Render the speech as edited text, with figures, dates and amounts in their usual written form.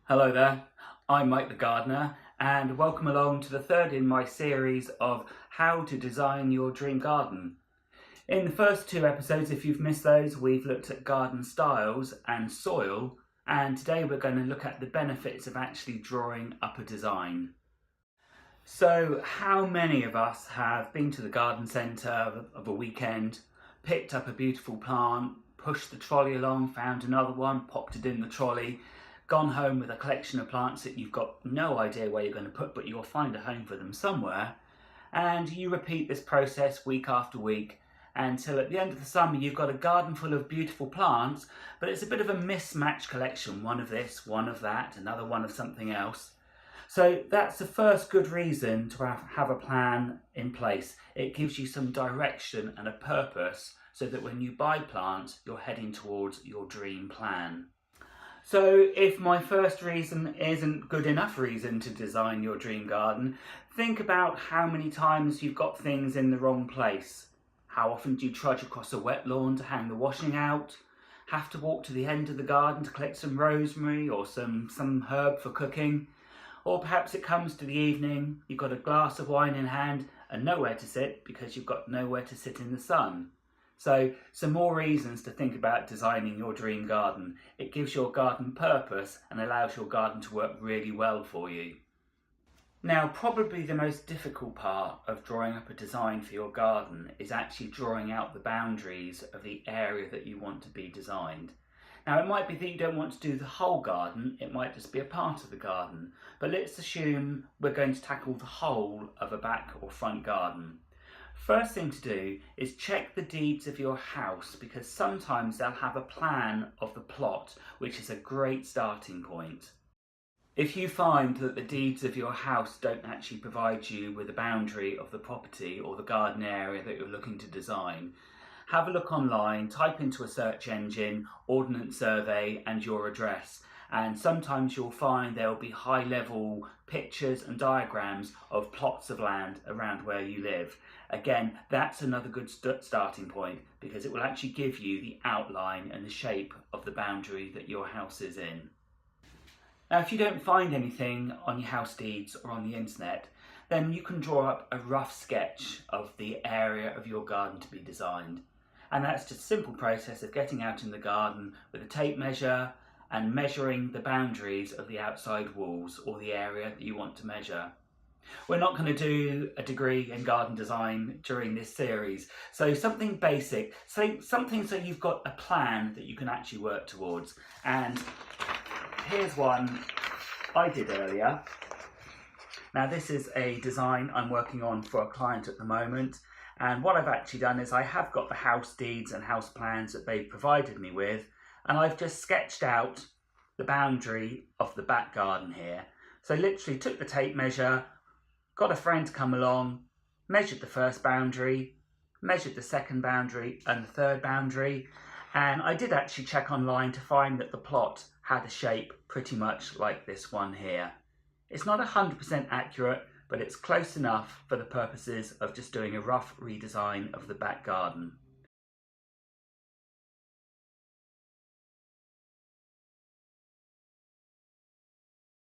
Hello there, I'm Mike the Gardener and welcome along to the third in my series of how to design your dream garden. In the first two episodes, if you've missed those, we've looked at garden styles and soil, and today we're going to look at the benefits of actually drawing up a design. So how many of us have been to the garden centre of a weekend, picked up a beautiful plant, pushed the trolley along, found another one, popped it in the trolley, gone home with a collection of plants that you've got no idea where you're going to put, but you'll find a home for them somewhere, and you repeat this process week after week until at the end of the summer you've got a garden full of beautiful plants, but it's a bit of a mismatched collection, one of this, one of that, another one of something else. So that's the first good reason to have a plan in place. It gives you some direction and a purpose so that when you buy plants, you're heading towards your dream plan. So if my first reason isn't good enough reason to design your dream garden, think about how many times you've got things in the wrong place. How often do you trudge across a wet lawn to hang the washing out? Have to walk to the end of the garden to collect some rosemary or some herb for cooking? Or perhaps it comes to the evening, you've got a glass of wine in hand and nowhere to sit because you've got nowhere to sit in the sun. So some more reasons to think about designing your dream garden. It gives your garden purpose and allows your garden to work really well for you. Now, probably the most difficult part of drawing up a design for your garden is actually drawing out the boundaries of the area that you want to be designed. Now, it might be that you don't want to do the whole garden, it might just be a part of the garden, but let's assume we're going to tackle the whole of a back or front garden. First thing to do is check the deeds of your house, because sometimes they'll have a plan of the plot, which is a great starting point. If you find that the deeds of your house don't actually provide you with a boundary of the property or the garden area that you're looking to design, have a look online, type into a search engine, Ordnance Survey and your address, and sometimes you'll find there will be high-level pictures and diagrams of plots of land around where you live. Again, that's another good starting point because it will actually give you the outline and the shape of the boundary that your house is in. Now, if you don't find anything on your house deeds or on the internet, then you can draw up a rough sketch of the area of your garden to be designed. And that's just a simple process of getting out in the garden with a tape measure and measuring the boundaries of the outside walls or the area that you want to measure. We're not going to do a degree in garden design during this series, so something basic, something so you've got a plan that you can actually work towards. And here's one I did earlier. Now, this is a design I'm working on for a client at the moment, and what I've actually done is I have got the house deeds and house plans that they've provided me with, and I've just sketched out the boundary of the back garden here. So literally took the tape measure, got a friend to come along, measured the first boundary, measured the second boundary and the third boundary, and I did actually check online to find that the plot had a shape pretty much like this one here. It's not 100% accurate, but it's close enough for the purposes of just doing a rough redesign of the back garden.